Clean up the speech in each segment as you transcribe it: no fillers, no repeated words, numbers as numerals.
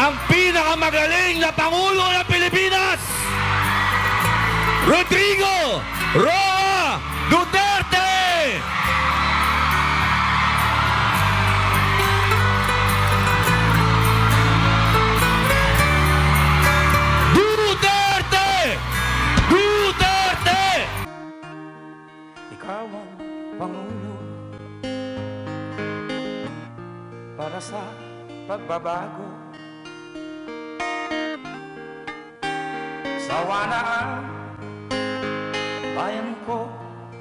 ang pinakamagaling na Pangulo ng Pilipinas, Rodrigo Roa Duterte! Duterte! Duterte! Ikaw ang Pangulo para sa pagbabago. Sawa na ang bayan ko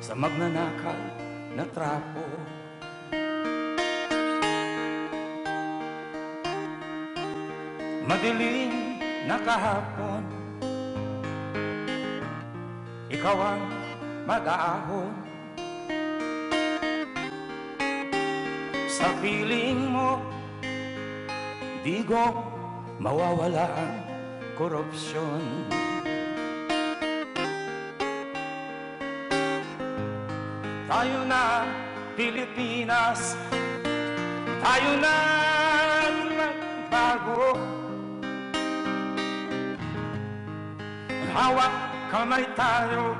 sa magnanakaw na trapo. Madilim na kahapon, ikaw ang mag-aahon. Sa piling mo, di ko mawawala ang korupsyon. Tayo na Pilipinas, tayo na magbago. Hawak kamay tayo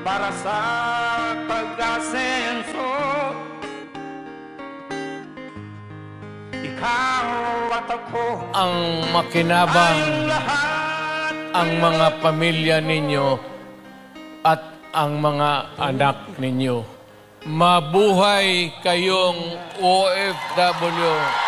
para sa pag-asenso. Ikaw at ako ang makinabang ang mga pamilya ninyo at ang mga anak ninyo. Mabuhay kayong OFW!